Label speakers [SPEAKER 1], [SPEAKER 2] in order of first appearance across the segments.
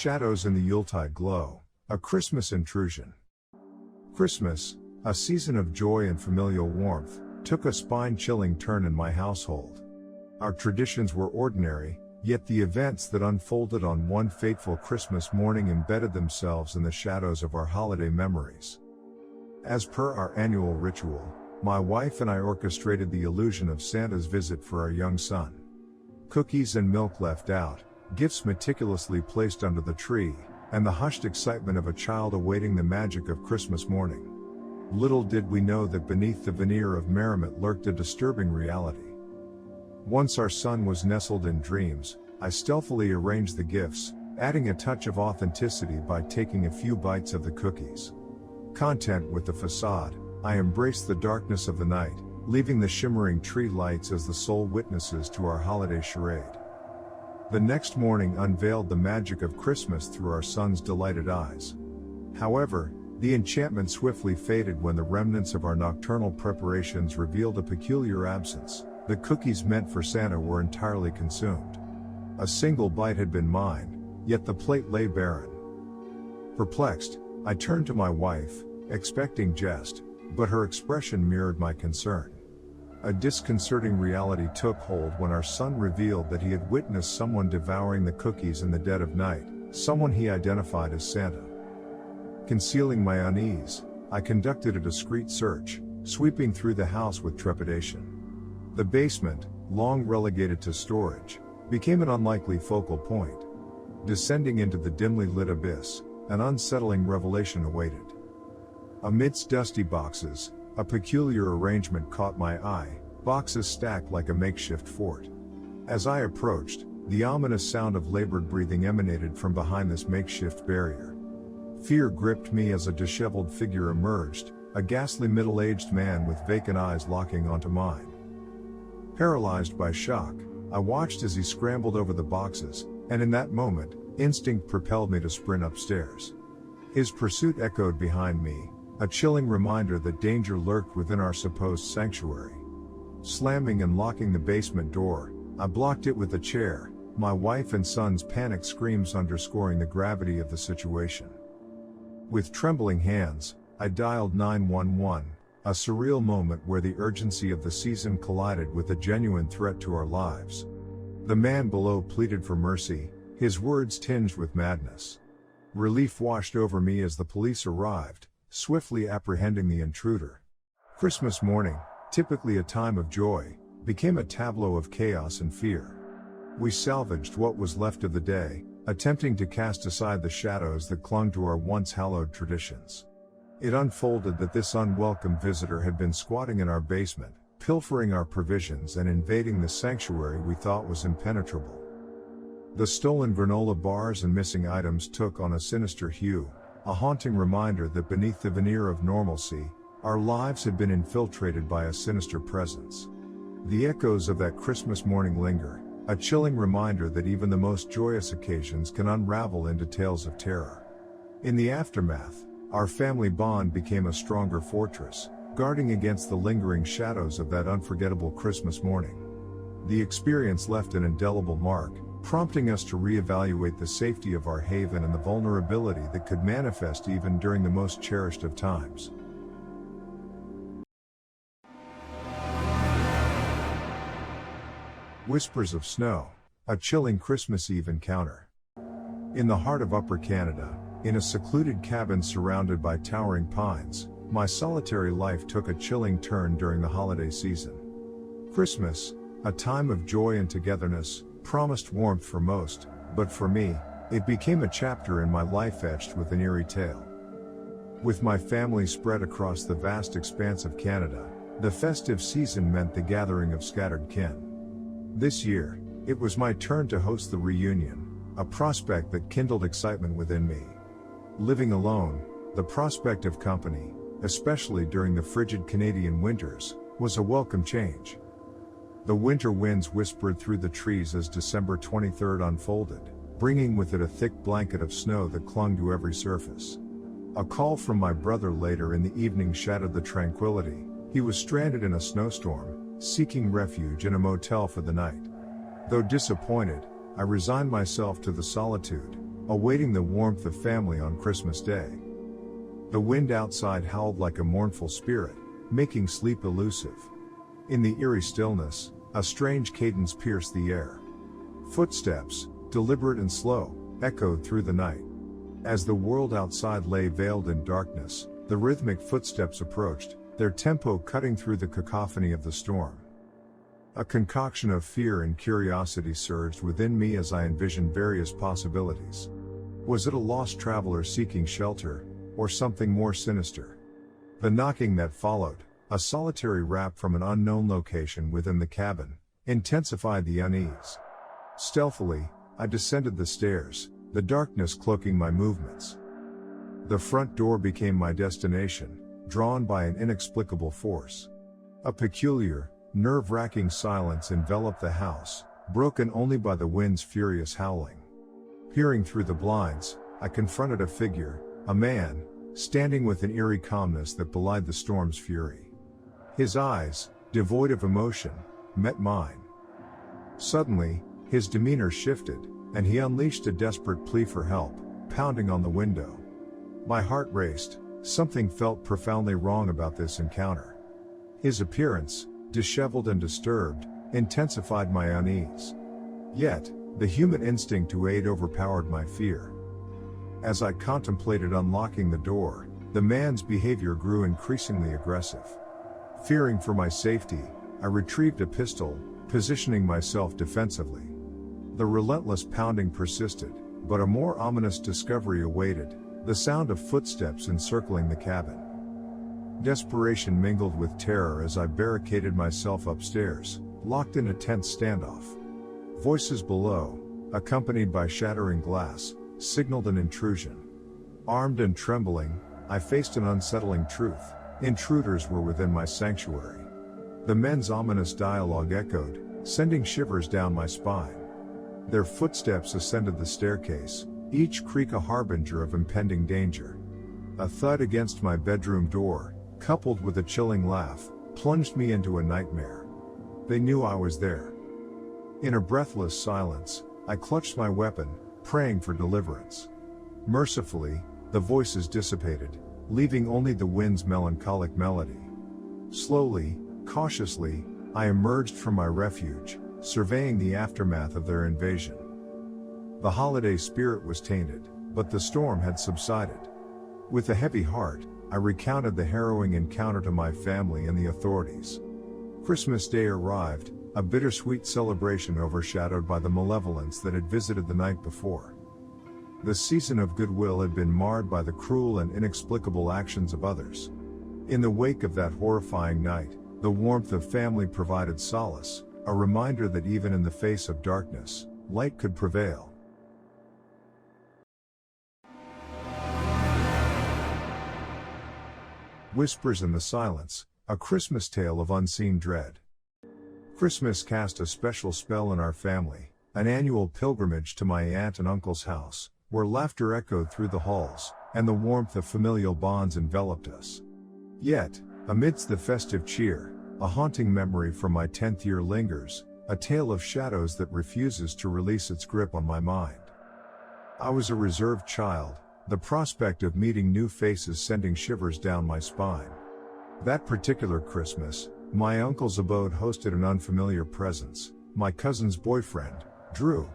[SPEAKER 1] Shadows in the Yuletide glow, a Christmas intrusion. Christmas, a season of joy and familial warmth, took a spine-chilling turn in my household. Our traditions were ordinary, yet the events that unfolded on one fateful Christmas morning embedded themselves in the shadows of our holiday memories. As per our annual ritual, my wife and I orchestrated the illusion of Santa's visit for our young son. Cookies and milk left out, gifts meticulously placed under the tree, and the hushed excitement of a child awaiting the magic of Christmas morning. Little did we know that beneath the veneer of merriment lurked a disturbing reality. Once our son was nestled in dreams, I stealthily arranged the gifts, adding a touch of authenticity by taking a few bites of the cookies. Content with the facade, I embraced the darkness of the night, leaving the shimmering tree lights as the sole witnesses to our holiday charade. The next morning unveiled the magic of Christmas through our son's delighted eyes. However, the enchantment swiftly faded when the remnants of our nocturnal preparations revealed a peculiar absence. The cookies meant for Santa were entirely consumed. A single bite had been mine, yet the plate lay barren. Perplexed, I turned to my wife, expecting jest, but her expression mirrored my concern. A disconcerting reality took hold when our son revealed that he had witnessed someone devouring the cookies in the dead of night, someone he identified as Santa. Concealing my unease, I conducted a discreet search, sweeping through the house with trepidation. The basement, long relegated to storage, became an unlikely focal point. Descending into the dimly lit abyss, an unsettling revelation awaited. Amidst dusty boxes, a peculiar arrangement caught my eye, boxes stacked like a makeshift fort. As I approached, the ominous sound of labored breathing emanated from behind this makeshift barrier. Fear gripped me as a disheveled figure emerged, a ghastly middle-aged man with vacant eyes locking onto mine. Paralyzed by shock, I watched as he scrambled over the boxes, and in that moment, instinct propelled me to sprint upstairs. His pursuit echoed behind me, a chilling reminder that danger lurked within our supposed sanctuary. Slamming and locking the basement door, I blocked it with a chair, my wife and son's panicked screams underscoring the gravity of the situation. With trembling hands, I dialed 911, a surreal moment where the urgency of the season collided with a genuine threat to our lives. The man below pleaded for mercy, his words tinged with madness. Relief washed over me as the police arrived, swiftly apprehending the intruder. Christmas morning, typically a time of joy, became a tableau of chaos and fear. We salvaged what was left of the day, attempting to cast aside the shadows that clung to our once hallowed traditions. It unfolded that this unwelcome visitor had been squatting in our basement, pilfering our provisions and invading the sanctuary we thought was impenetrable. The stolen granola bars and missing items took on a sinister hue, a haunting reminder that beneath the veneer of normalcy, our lives had been infiltrated by a sinister presence. The echoes of that Christmas morning linger, a chilling reminder that even the most joyous occasions can unravel into tales of terror. In the aftermath, our family bond became a stronger fortress, guarding against the lingering shadows of that unforgettable Christmas morning. The experience left an indelible mark, prompting us to reevaluate the safety of our haven and the vulnerability that could manifest even during the most cherished of times. Whispers of Snow, a chilling Christmas Eve encounter. In the heart of Upper Canada, in a secluded cabin surrounded by towering pines, my solitary life took a chilling turn during the holiday season. Christmas, a time of joy and togetherness, promised warmth for most, but for me, it became a chapter in my life etched with an eerie tale. With my family spread across the vast expanse of Canada, the festive season meant the gathering of scattered kin. This year, it was my turn to host the reunion, a prospect that kindled excitement within me. Living alone, the prospect of company, especially during the frigid Canadian winters, was a welcome change. The winter winds whispered through the trees as December 23rd unfolded, bringing with it a thick blanket of snow that clung to every surface. A call from my brother later in the evening shattered the tranquility. He was stranded in a snowstorm, seeking refuge in a motel for the night. Though disappointed, I resigned myself to the solitude, awaiting the warmth of family on Christmas Day. The wind outside howled like a mournful spirit, making sleep elusive. In the eerie stillness, a strange cadence pierced the air. Footsteps, deliberate and slow, echoed through the night. As the world outside lay veiled in darkness, the rhythmic footsteps approached, their tempo cutting through the cacophony of the storm. A concoction of fear and curiosity surged within me as I envisioned various possibilities. Was it a lost traveler seeking shelter, or something more sinister? The knocking that followed, a solitary rap from an unknown location within the cabin, intensified the unease. Stealthily, I descended the stairs, the darkness cloaking my movements. The front door became my destination, drawn by an inexplicable force. A peculiar, nerve-wracking silence enveloped the house, broken only by the wind's furious howling. Peering through the blinds, I confronted a figure, a man, standing with an eerie calmness that belied the storm's fury. His eyes, devoid of emotion, met mine. Suddenly, his demeanor shifted, and he unleashed a desperate plea for help, pounding on the window. My heart raced. Something felt profoundly wrong about this encounter. His appearance, disheveled and disturbed, intensified my unease. Yet, the human instinct to aid overpowered my fear. As I contemplated unlocking the door, the man's behavior grew increasingly aggressive. Fearing for my safety, I retrieved a pistol, positioning myself defensively. The relentless pounding persisted, but a more ominous discovery awaited, the sound of footsteps encircling the cabin. Desperation mingled with terror as I barricaded myself upstairs, locked in a tense standoff. Voices below, accompanied by shattering glass, signaled an intrusion. Armed and trembling, I faced an unsettling truth: intruders were within my sanctuary. The men's ominous dialogue echoed, sending shivers down my spine. Their footsteps ascended the staircase, each creak a harbinger of impending danger. A thud against my bedroom door, coupled with a chilling laugh, plunged me into a nightmare. They knew I was there. In a breathless silence, I clutched my weapon, praying for deliverance. Mercifully, the voices dissipated, leaving only the wind's melancholic melody. Slowly, cautiously, I emerged from my refuge, surveying the aftermath of their invasion. The holiday spirit was tainted, but the storm had subsided. With a heavy heart, I recounted the harrowing encounter to my family and the authorities. Christmas Day arrived, a bittersweet celebration overshadowed by the malevolence that had visited the night before. The season of goodwill had been marred by the cruel and inexplicable actions of others. In the wake of that horrifying night, the warmth of family provided solace, a reminder that even in the face of darkness, light could prevail. Whispers in the Silence, a Christmas tale of unseen dread. Christmas cast a special spell in our family, an annual pilgrimage to my aunt and uncle's house, where laughter echoed through the halls, and the warmth of familial bonds enveloped us. Yet, amidst the festive cheer, a haunting memory from my 10th year lingers, a tale of shadows that refuses to release its grip on my mind. I was a reserved child, the prospect of meeting new faces sending shivers down my spine. That particular Christmas, my uncle's abode hosted an unfamiliar presence, my cousin's boyfriend, Drew.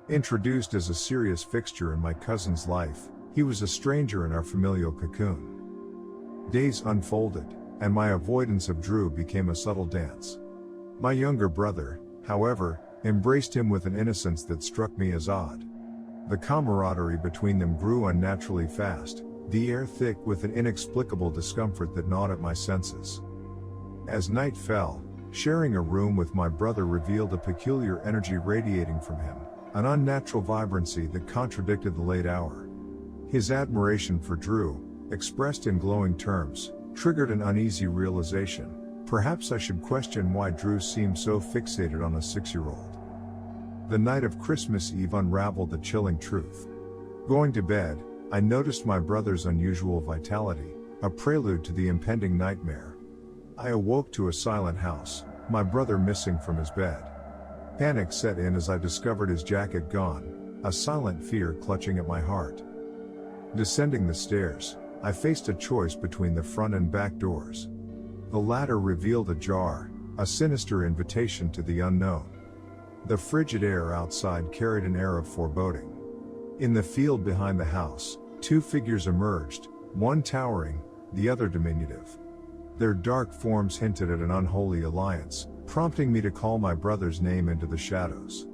[SPEAKER 1] Introduced as a serious fixture in my cousin's life, he was a stranger in our familial cocoon. Days unfolded, and my avoidance of Drew became a subtle dance. My younger brother, however, embraced him with an innocence that struck me as odd. The camaraderie between them grew unnaturally fast, the air thick with an inexplicable discomfort that gnawed at my senses. As night fell, sharing a room with my brother revealed a peculiar energy radiating from him, an unnatural vibrancy that contradicted the late hour. His admiration for Drew, expressed in glowing terms, triggered an uneasy realization: perhaps I should question why Drew seemed so fixated on a 6-year-old. The night of Christmas Eve unraveled the chilling truth. Going to bed, I noticed my brother's unusual vitality, a prelude to the impending nightmare. I awoke to a silent house, my brother missing from his bed. Panic set in as I discovered his jacket gone, a silent fear clutching at my heart. Descending the stairs, I faced a choice between the front and back doors. The latter revealed ajar, a sinister invitation to the unknown. The frigid air outside carried an air of foreboding. In the field behind the house, two figures emerged, one towering, the other diminutive. Their dark forms hinted at an unholy alliance, prompting me to call my brother's name into the shadows.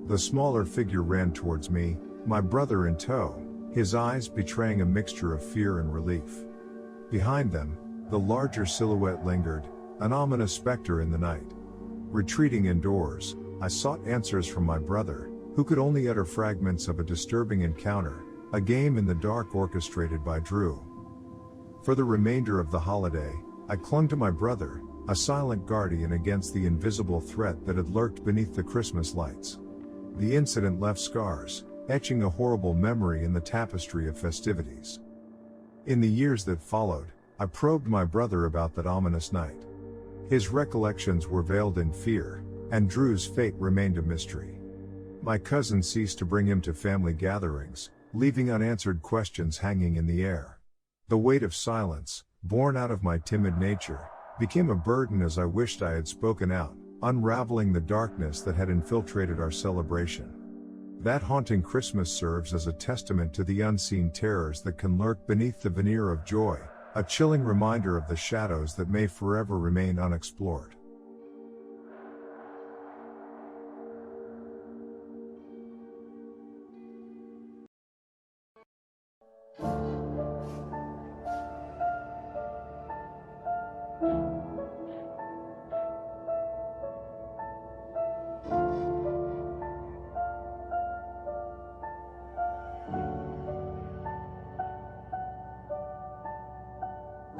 [SPEAKER 1] The smaller figure ran towards me, my brother in tow, his eyes betraying a mixture of fear and relief. Behind them, the larger silhouette lingered, an ominous specter in the night. Retreating indoors, I sought answers from my brother, who could only utter fragments of a disturbing encounter, a game in the dark orchestrated by Drew. For the remainder of the holiday, I clung to my brother, a silent guardian against the invisible threat that had lurked beneath the Christmas lights. The incident left scars, etching a horrible memory in the tapestry of festivities. In the years that followed, I probed my brother about that ominous night. His recollections were veiled in fear, and Drew's fate remained a mystery. My cousin ceased to bring him to family gatherings, leaving unanswered questions hanging in the air. The weight of silence, born out of my timid nature, became a burden as I wished I had spoken out, unraveling the darkness that had infiltrated our celebration. That haunting Christmas serves as a testament to the unseen terrors that can lurk beneath the veneer of joy, a chilling reminder of the shadows that may forever remain unexplored.